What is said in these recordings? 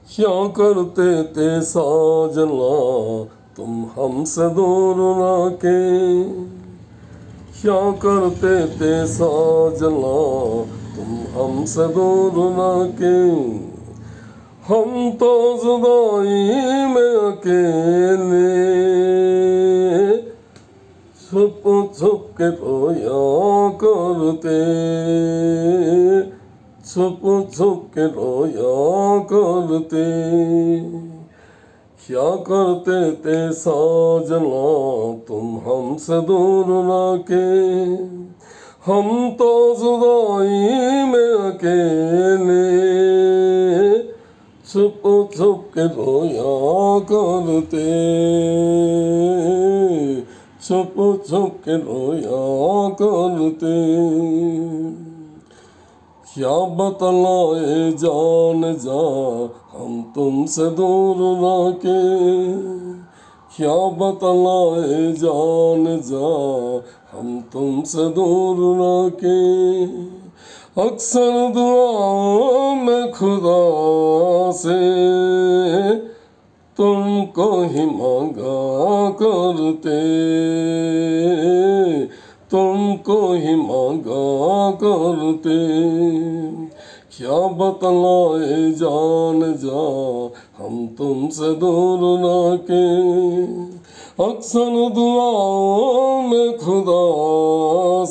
क्या करते थे साजना तुम हमसे दूर ना के। क्या करते थे साजना तुम हमसे दूर ना के। हम तो जुदाई में अकेले छुप छुप के रोया करते। छुप छुप के रोया करते। क्या करते थे साजना तुम हमसे दूर ना के। हम तो जुदाई में अकेले छुप छुप के रोया करते। छुप छुप के रोया करते। क्या बतलाए जान जा हम तुमसे दूर ना के। क्या बतलाए जान जा हम तुमसे दूर ना के। अक्सर दुआओं में खुदा से तुमको ही मांगा करते। तुमको ही मांगा करते। क्या बतलाए जान जा हम तुमसे दूर ना के। अक्सर दुआओं में खुदा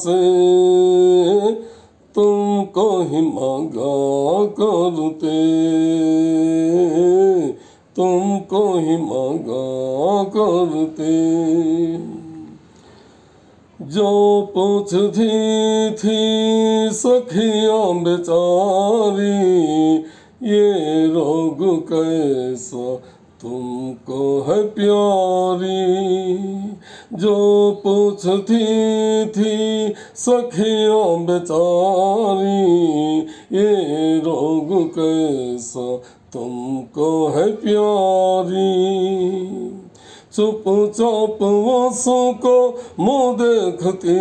से तुमको ही मांगा करते। तुमको ही मांगा करते। जो पूछती थी सखियाँ बेचारी ये रोग कैसा तुमको है प्यारी। जो पूछती थी सखियाँ बेचारी ये रोग कैसा तुमको है प्यारी। चुप चाप आंसू को मुँह देखती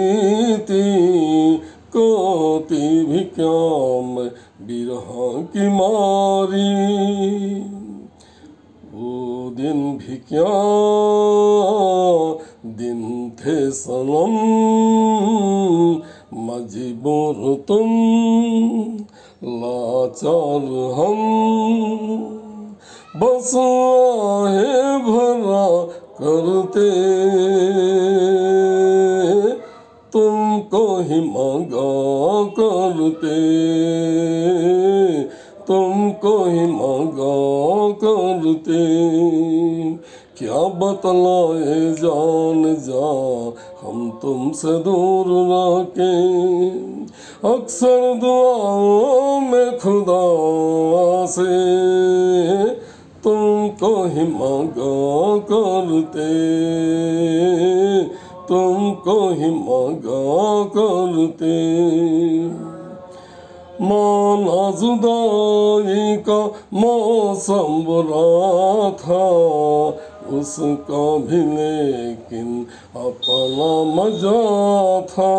थी कोती भी क्या मैं बिरहा की मारी। वो दिन भी क्या दिन थे सनम मजबूर तुम लाचार हम। बस आहे भरा करते तुमको ही मांगा करते। तुमको ही मांगा करते। क्या बतलाए जान जा हम तुमसे दूर ना के। अक्सर दुआओं में खुदा से तुमको ही मांगा करते। तुमको ही मांगा करते। माना जुदाई का मौसम बुरा था उसका भी लेकिन अपना मजा था।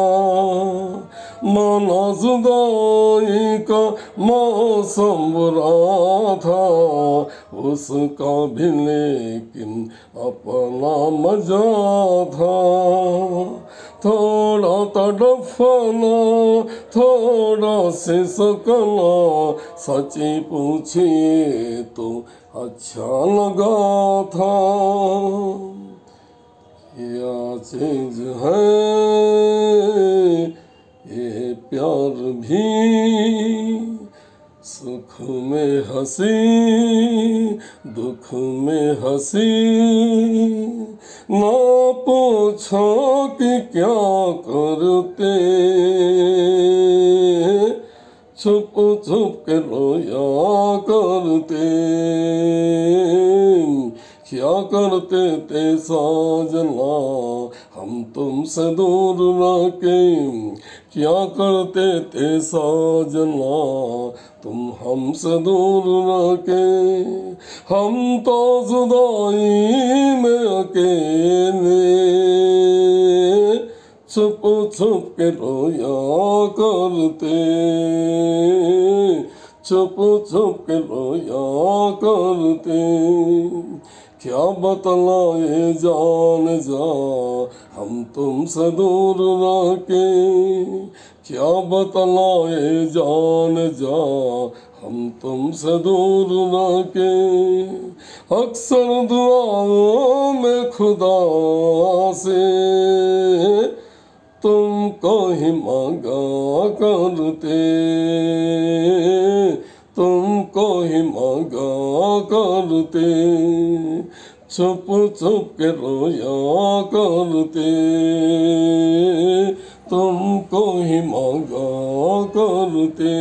माना जुदाई का मौसम बुरा था उसका भी लेकिन अपना मजा था। थोड़ा तड़फना थोड़ा से सकना सच्ची पूछिए तो अच्छा लगा था। क्या चीज है ये प्यार भी सुख में हंसी दुख में हंसी। ना पूछो कि क्या करते छुप छुप के रोया करते। क्या करते थे साजना हम तुमसे दूर ना के। क्या करते थे साजना तुम हमसे दूर ना के। हम तो जुदाई में अकेले छुप छुप के रोया करते। छुप छुप के रोया करते। क्या बतलाए जान जा हम तुमसे दूर रह के, क्या बतलाए जान जा हम तुमसे दूर रह के। अक्सर दुआओं में खुदा से तुमको ही मांगा करते, तुमको ही मांगा करते। छुप छुप के रोया करते, तुमको ही मांगा करते।